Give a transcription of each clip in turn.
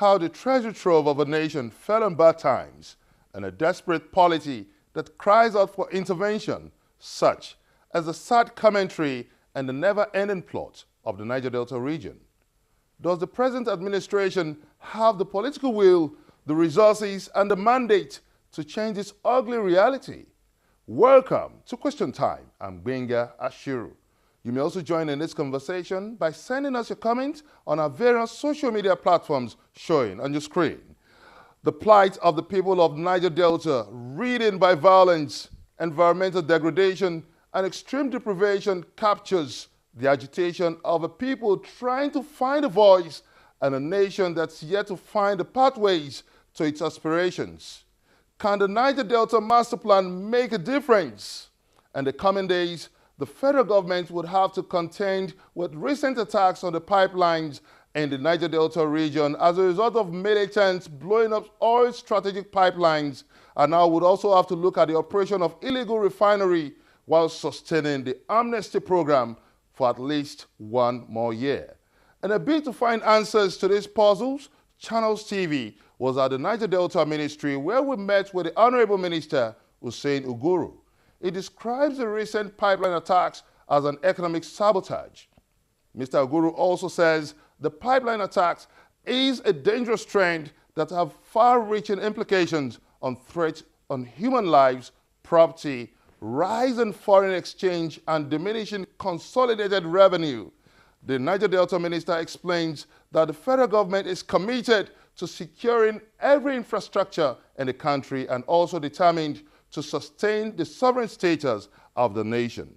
how the treasure trove of a nation fell on bad times and a desperate polity that cries out for intervention, such as the sad commentary and the never-ending plot of the Niger Delta region. Does the present administration have the political will, the resources, and the mandate to change this ugly reality? Welcome to Question Time. I'm Benga Ashiru. You may also join in this conversation by sending us your comments on our various social media platforms showing on your screen. The plight of the people of Niger Delta, ridden by violence, environmental degradation, and extreme deprivation, captures the agitation of a people trying to find a voice and a nation that's yet to find the pathways to its aspirations. Can the Niger Delta Master Plan make a difference? In the coming days, the federal government would have to contend with recent attacks on the pipelines in the Niger Delta region as a result of militants blowing up oil strategic pipelines, and now would also have to look at the operation of illegal refinery while sustaining the amnesty program for at least one more year. In a bid to find answers to these puzzles, Channels TV was at the Niger Delta Ministry where we met with the Honorable Minister Usani Uguru. He describes the recent pipeline attacks as an economic sabotage. Mr. Uguru also says the pipeline attacks is a dangerous trend that have far-reaching implications on threats on human lives, property, rise in foreign exchange, and diminishing consolidated revenue. The Niger Delta Minister explains that the federal government is committed to securing every infrastructure in the country and also determined to sustain the sovereign status of the nation.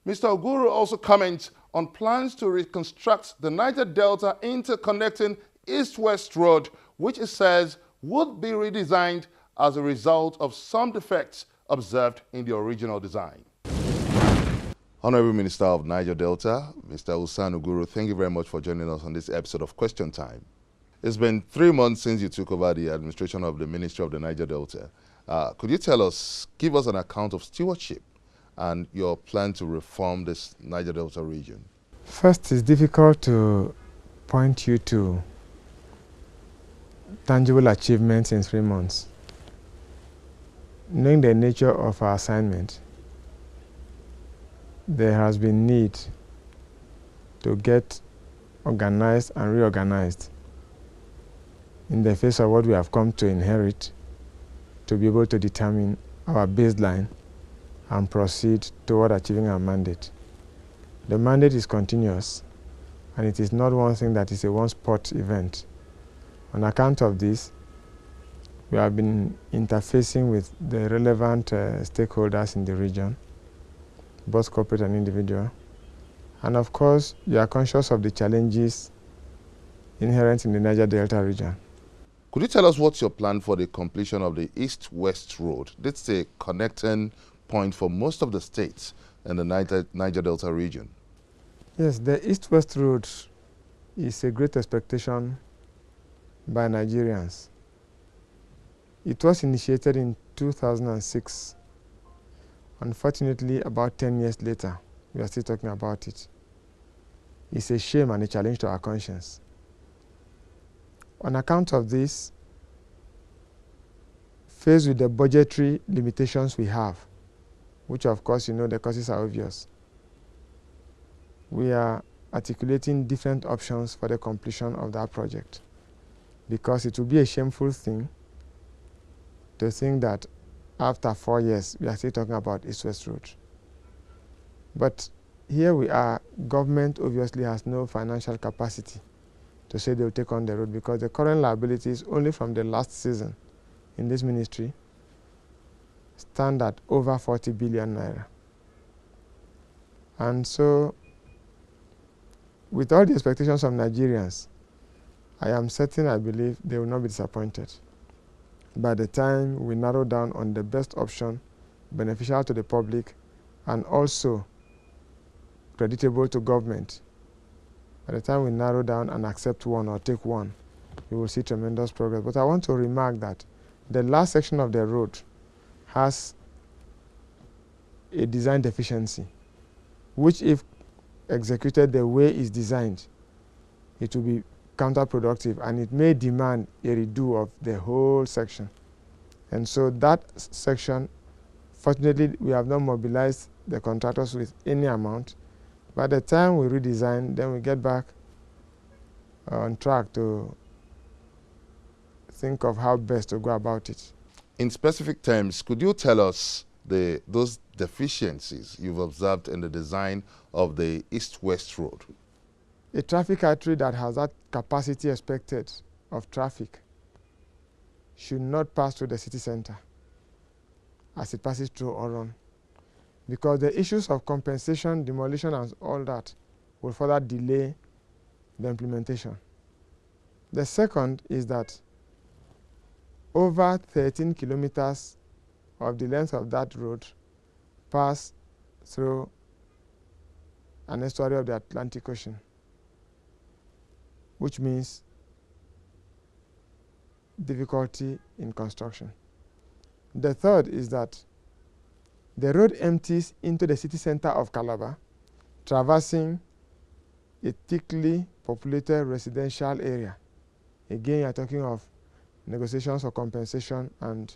Mr. Uguru also comments on plans to reconstruct the Niger Delta interconnecting East-West Road, which it says would be redesigned as a result of some defects observed in the original design. Honorable Minister of Niger Delta, Mr. Usani Uguru, thank you very much for joining us on this episode of Question Time. It's been 3 months since you took over the administration of the Ministry of the Niger Delta. Could you give us an account of stewardship and your plan to reform this Niger Delta region? First, it's difficult to point you to tangible achievements in 3 months. Knowing the nature of our assignment, there has been need to get organized and reorganized in the face of what we have come to inherit, to be able to determine our baseline and proceed toward achieving our mandate. The mandate is continuous, and it is not one thing that is a one-spot event. On account of this, we have been interfacing with the relevant stakeholders in the region, both corporate and individual. And of course, you are conscious of the challenges inherent in the Niger Delta region. Could you tell us what's your plan for the completion of the East-West Road? That's a connecting point for most of the states in the Niger Delta region. Yes, the East-West Road is a great expectation by Nigerians. It was initiated in 2006. Unfortunately, about 10 years later, we are still talking about it. It's a shame and a challenge to our conscience. On account of this, faced with the budgetary limitations we have, which of course you know the causes are obvious, we are articulating different options for the completion of that project, because it would be a shameful thing to think that after 4 years we are still talking about East-West Road. But here we are, government obviously has no financial capacity to say they'll take on the road, because the current liabilities only from the last season in this ministry stand at over 40 billion naira. And so, with all the expectations of Nigerians, I am certain, I believe, they will not be disappointed. By the time we narrow down on the best option, beneficial to the public, and also creditable to government, by the time we narrow down and accept one or take one, we will see tremendous progress. But I want to remark that the last section of the road has a design deficiency, which if executed the way it's designed, it will be counterproductive, and it may demand a redo of the whole section. And so that section, fortunately, we have not mobilized the contractors with any amount. By the time we redesign, then we get back on track to think of how best to go about it. In specific terms, could you tell us those deficiencies you've observed in the design of the East-West Road? A traffic artery that has that capacity expected of traffic should not pass through the city center as it passes through Oron, because the issues of compensation, demolition, and all that will further delay the implementation. The second is that over 13 kilometers of the length of that road pass through an estuary of the Atlantic Ocean, which means difficulty in construction. The third is that the road empties into the city center of Calabar, traversing a thickly populated residential area. Again, you are talking of negotiations for compensation and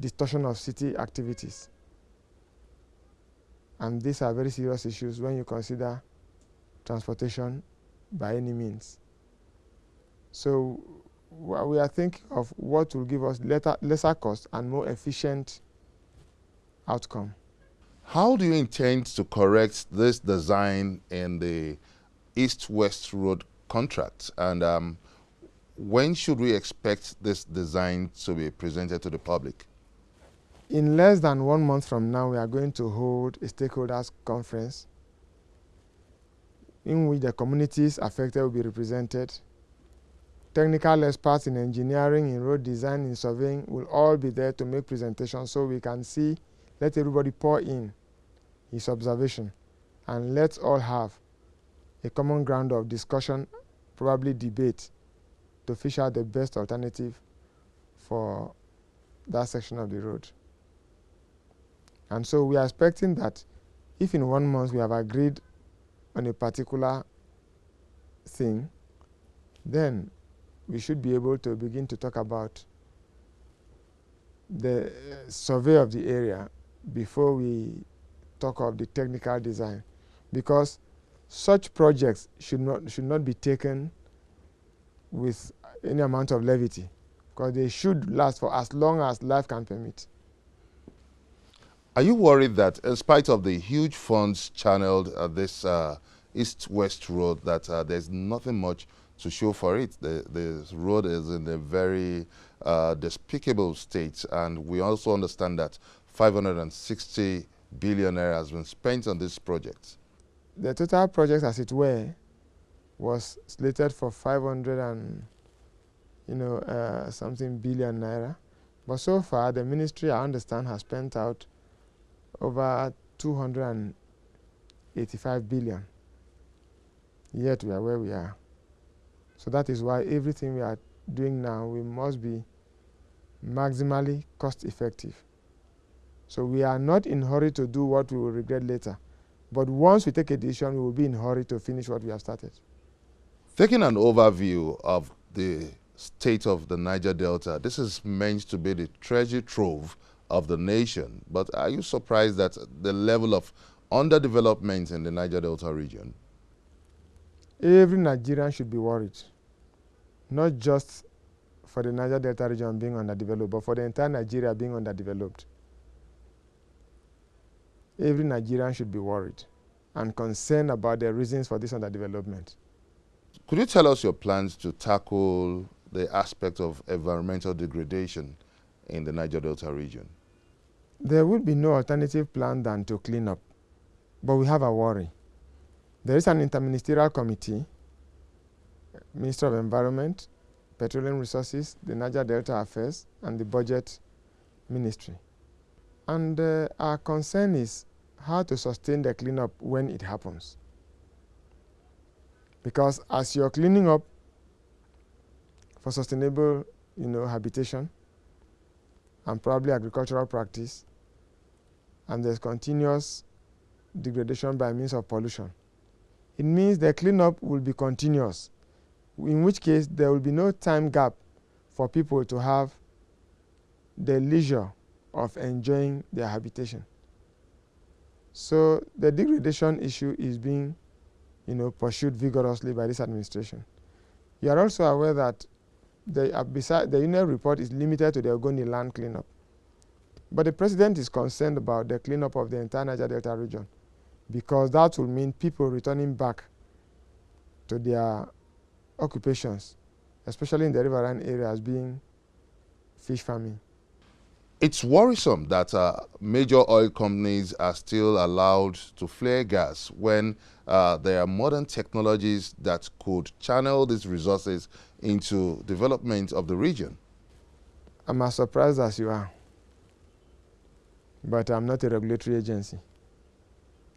distortion of city activities. And these are very serious issues when you consider transportation by any means. So we are thinking of what will give us lesser cost and more efficient outcome. How do you intend to correct this design in the East-West Road contract? And when should we expect this design to be presented to the public? In less than 1 month from now, we are going to hold a stakeholders conference in which the communities affected will be represented. Technical experts in engineering, in road design, in surveying will all be there to make presentations so we can see, let everybody pour in his observation, and let's all have a common ground of discussion, probably debate, to fish out the best alternative for that section of the road. And so we are expecting that if in 1 month we have agreed on a particular thing, then we should be able to begin to talk about the survey of the area before we talk of the technical design, because such projects should not be taken with any amount of levity, because they should last for as long as life can permit. Are you worried that in spite of the huge funds channeled at this East-West Road, that there's nothing much to show for it? The road is in a very despicable state, and we also understand that 560 billion naira has been spent on this project. The total project, as it were, was slated for 500 and something billion naira, but so far the ministry, I understand, has spent out over 285 billion. Yet we are where we are. So that is why everything we are doing now, we must be maximally cost effective. So we are not in a hurry to do what we will regret later. But once we take a decision, we will be in a hurry to finish what we have started. Taking an overview of the state of the Niger Delta, this is meant to be the treasure trove of the nation. But are you surprised at the level of underdevelopment in the Niger Delta region? Every Nigerian should be worried, not just for the Niger Delta region being underdeveloped, but for the entire Nigeria being underdeveloped. Every Nigerian should be worried and concerned about the reasons for this underdevelopment. Could you tell us your plans to tackle the aspect of environmental degradation in the Niger Delta region? There would be no alternative plan than to clean up, but we have a worry. There is an interministerial committee, Minister of Environment, Petroleum Resources, the Niger Delta Affairs, and the Budget Ministry. And our concern is how to sustain the cleanup when it happens. Because as you're cleaning up for sustainable, habitation and probably agricultural practice, and there's continuous degradation by means of pollution, it means the cleanup will be continuous. in which case there will be no time gap for people to have the leisure of enjoying their habitation. So the degradation issue is being, pursued vigorously by this administration. You are also aware that the UNEP report is limited to the Ogoni land cleanup. But the president is concerned about the cleanup of the entire Niger Delta region, because that will mean people returning back to their occupations, especially in the riverine areas, being fish farming. It's worrisome that major oil companies are still allowed to flare gas when there are modern technologies that could channel these resources into development of the region. I'm as surprised as you are, but I'm not a regulatory agency.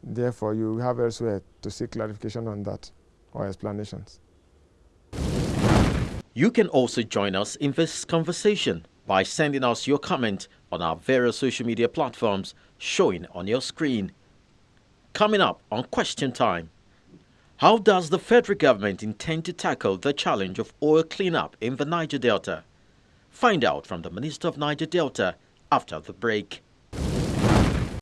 Therefore, you have elsewhere to seek clarification on that or explanations. You can also join us in this conversation by sending us your comment on our various social media platforms showing on your screen. Coming up on Question Time, how does the federal government intend to tackle the challenge of oil cleanup in the Niger Delta? Find out from the Minister of Niger Delta after the break.